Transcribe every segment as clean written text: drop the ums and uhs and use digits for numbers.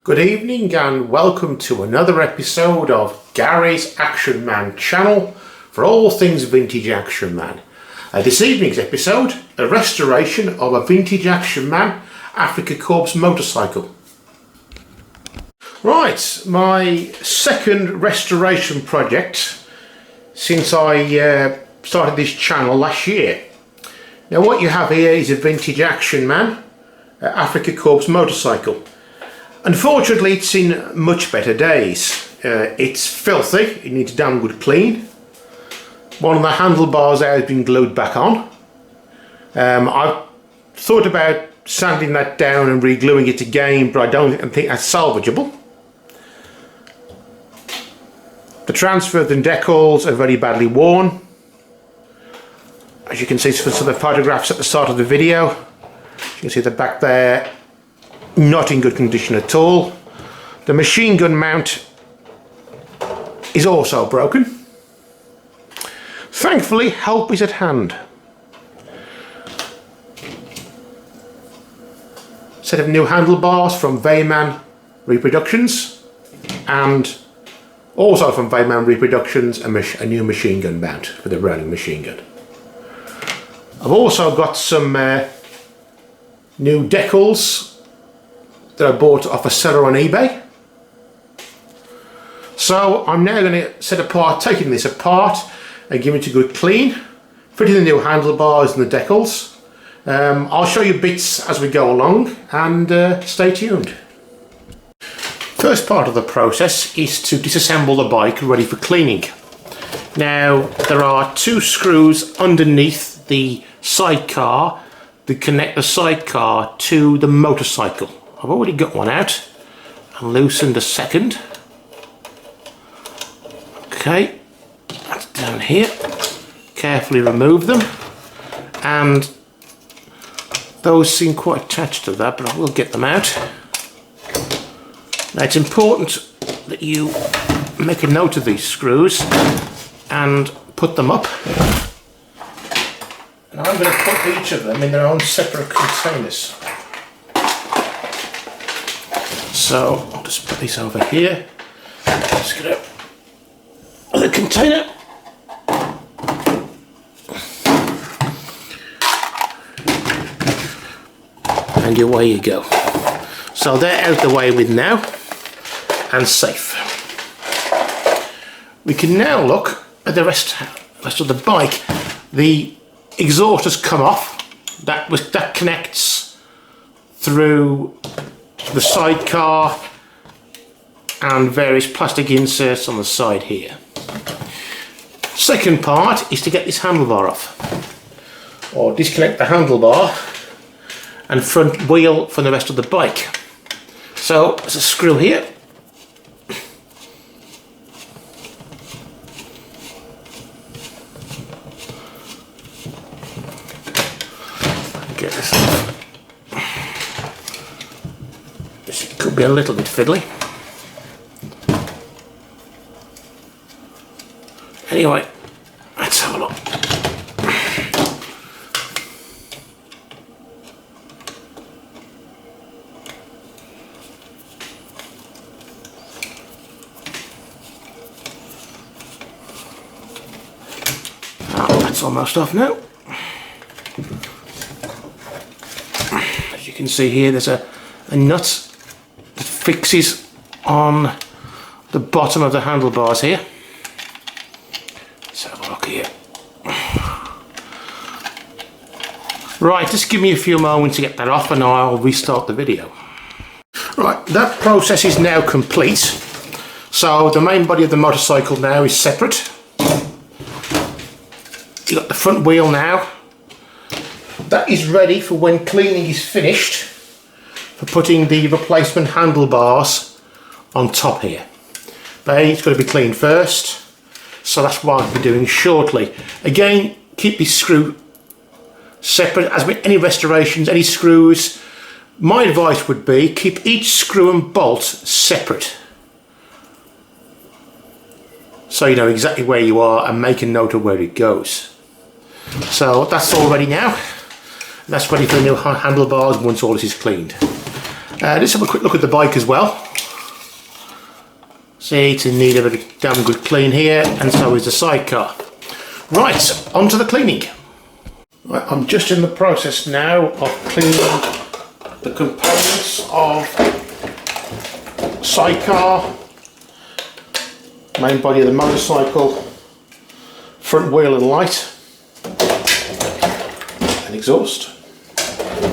Good evening and welcome to another episode of Gary's Action Man channel for all things vintage Action Man. This evening's episode, a restoration of a vintage Action Man Afrika Korps motorcycle. Right, my second restoration project since I started this channel last year. Now what you have here is a vintage Action Man Afrika Korps motorcycle. Unfortunately, it's in much better days. It's filthy, it needs a damn good clean. One of the handlebars has been glued back on. I've thought about sanding that down and re-gluing it again, but I don't think that's salvageable. The transfers and decals are very badly worn. As you can see from some of the photographs at the start of the video, you can see the back there, not in good condition at all. The machine gun mount is also broken. Thankfully, help is at hand. Set of new handlebars from Weiman Reproductions, and also from Weiman Reproductions a new machine gun mount for the Browning machine gun. I've also got some new decals that I bought off a seller on eBay. So I'm now going to taking this apart and giving it a good clean, fitting the new handlebars and the decals. I'll show you bits as we go along, and stay tuned. First part of the process is to disassemble the bike ready for cleaning. Now there are two screws underneath the sidecar that connect the sidecar to the motorcycle. I've already got one out and loosened a second. Okay, that's down here. Carefully remove them, and those seem quite attached to that, but I will get them out. Now it's important that you make a note of these screws and put them up. And I'm going to put each of them in their own separate containers. So I'll just put these over here. Let's get out the container. And away you go. So they're out the way with now and safe. We can now look at the rest of the bike. The exhaust has come off. That connects through the sidecar and various plastic inserts on the side here. Second part is to get this handlebar off, or disconnect the handlebar and front wheel from the rest of the bike. So there's a screw here. Get this off. This could be a little bit fiddly. Anyway, let's have a look. Oh, that's almost off now. As you can see here, there's a nut that fixes on the bottom of the handlebars here. Let's have a look here. Right, just give me a few moments to get that off and I'll restart the video. Right, that process is now complete. So the main body of the motorcycle now is separate. You've got the front wheel now. That is ready for when cleaning is finished, for putting the replacement handlebars on top here. But it's got to be cleaned first, so that's what I'll be doing shortly. Again, keep this screw separate. As with any restorations, any screws, my advice would be keep each screw and bolt separate, so you know exactly where you are and make a note of where it goes. So that's all ready now. That's ready for the new handlebars once all this is cleaned. Let's have a quick look at the bike as well. See, it's in need of a damn good clean here, and so is the sidecar. Right, on to the cleaning. Right, I'm just in the process now of cleaning the components of sidecar, main body of the motorcycle, front wheel and light, and exhaust.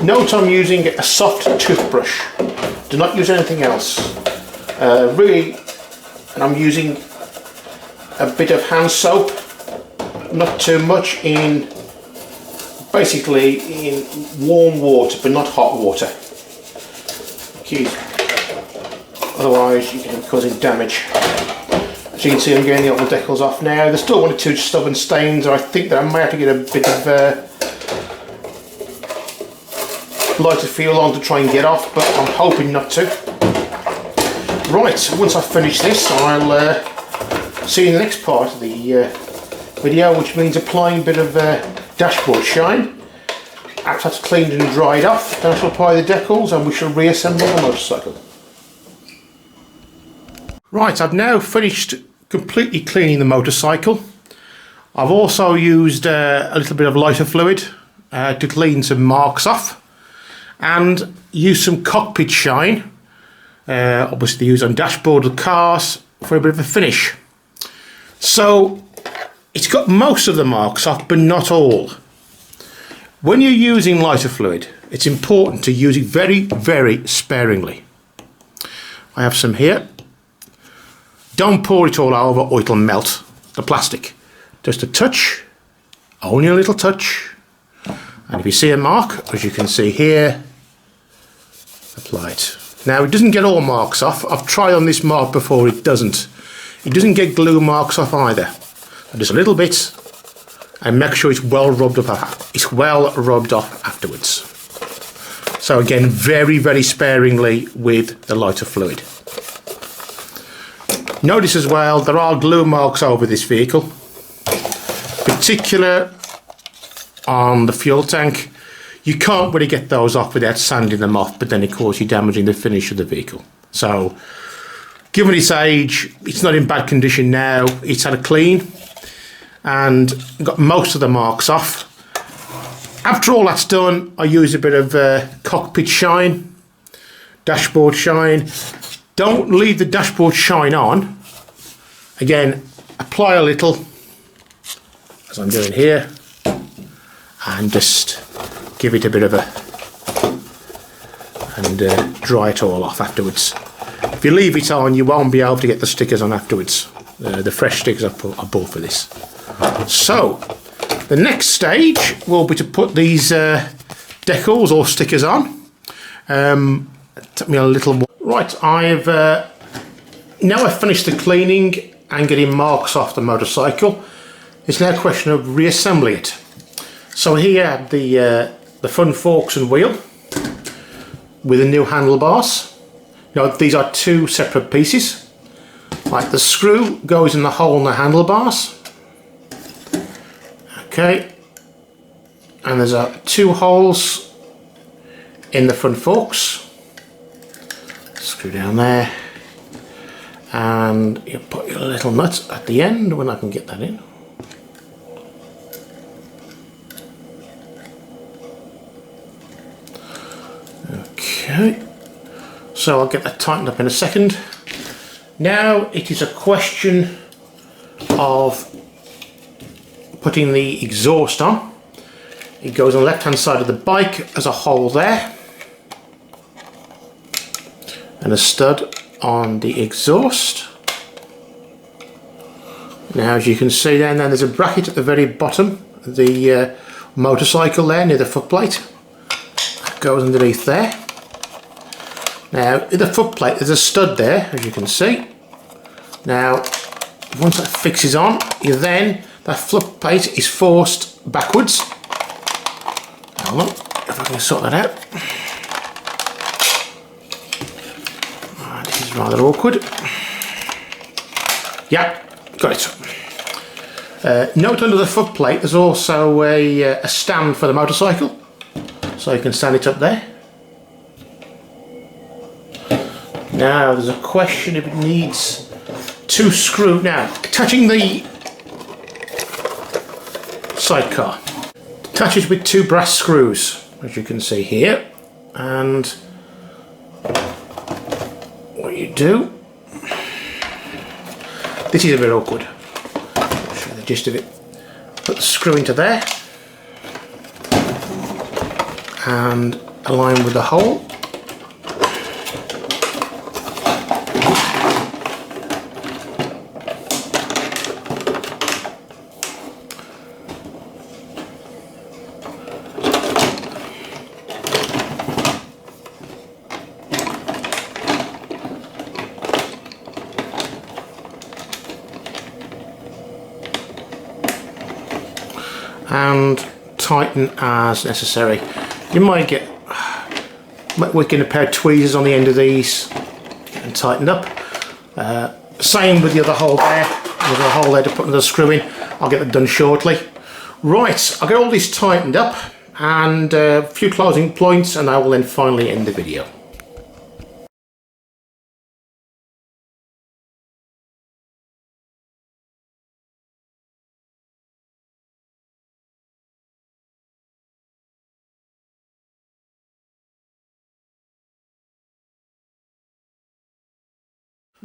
Note I'm using a soft toothbrush. Do not use anything else. Really, and I'm using a bit of hand soap, not too much, in basically in warm water but not hot water. Otherwise you can be causing damage. As you can see, I'm getting the old decals off now. There's still one or two stubborn stains. I think that I may have to get a bit of lighter fuel on to try and get off, but I'm hoping not to. Right, once I've finished this, I'll see you in the next part of the video, which means applying a bit of dashboard shine. After that's cleaned and dried off, then I shall apply the decals and we shall reassemble the motorcycle. Right, I've now finished completely cleaning the motorcycle. I've also used a little bit of lighter fluid to clean some marks off, and use some cockpit shine, obviously used on dashboard of cars, for a bit of a finish. So it's got most of the marks off, but not all. When you're using lighter fluid, it's important to use it very, very sparingly. I have some here. Don't pour it all over or it'll melt the plastic. Just a touch, only a little touch. And if you see a mark, as you can see here, apply it. Now, it doesn't get all marks off. I've tried on this mark before, it doesn't. It doesn't get glue marks off either. Just a little bit, and make sure it's well rubbed up. It's well rubbed off afterwards. So again, very, very sparingly with the lighter fluid. Notice as well, there are glue marks over this vehicle, particular on the fuel tank. You can't really get those off without sanding them off, but then of course you're damaging the finish of the vehicle. So given its age, it's not in bad condition now. It's had a clean and got most of the marks off. After all that's done, I use a bit of cockpit shine, dashboard shine. Don't leave the dashboard shine on. Again, apply a little, as I'm doing here, and just give it a bit of a, and dry it all off afterwards. If you leave it on, you won't be able to get the stickers on afterwards. The fresh stickers I bought for this. So, the next stage will be to put these decals or stickers on. It took me a little more. Right, now I've finished the cleaning and getting marks off the motorcycle. It's now a question of reassembling it. So here I have the front forks and wheel with the new handlebars. Now these are two separate pieces. Like the screw goes in the hole in the handlebars. Okay, and there's two holes in the front forks. Screw down there, and you put your little nut at the end when I can get that in. Okay, so I'll get that tightened up in a second. Now it is a question of putting the exhaust on. It goes on the left hand side of the bike. There's a hole there and a stud on the exhaust. Now as you can see then there's a bracket at the very bottom of the motorcycle there near the footplate. That goes underneath there. Now in the footplate there's a stud there, as you can see. Now once that fixes on, that footplate is forced backwards. Hold on, if I can sort that out. This is rather awkward. Yeah, got it. Note under the footplate there's also a stand for the motorcycle, so you can stand it up there. Now there's a question if it needs 2 screw. Now, attaching the sidecar. Attaches with 2 brass screws, as you can see here. And what you do, this is a bit awkward. I'll show you the gist of it. Put the screw into there and align with the hole. And tighten as necessary. You might get wicking a pair of tweezers on the end of these and tighten up. Same with the other hole there. There's a hole there to put another screw in. I'll get that done shortly. Right, I'll get all this tightened up and a few closing points, and I will then finally end the video.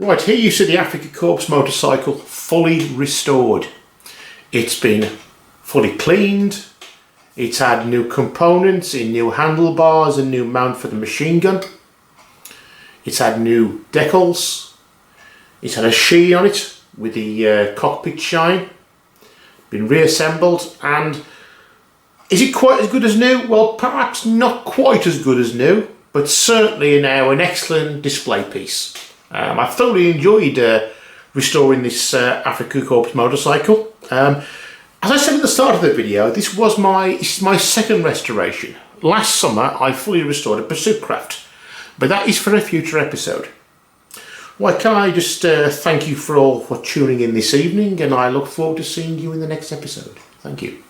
Right, here you see the Afrika Korps motorcycle fully restored. It's been fully cleaned, it's had new components in new handlebars and new mount for the machine gun. It's had new decals, it's had a sheen on it with the cockpit shine, been reassembled, and is it quite as good as new? Well, perhaps not quite as good as new, but certainly now an excellent display piece. I thoroughly enjoyed restoring this Afrika Korps motorcycle. As I said at the start of the video, this is my second restoration. Last summer I fully restored a Pursuit Craft, but that is for a future episode. Well, can I just thank you for tuning in this evening, and I look forward to seeing you in the next episode. Thank you.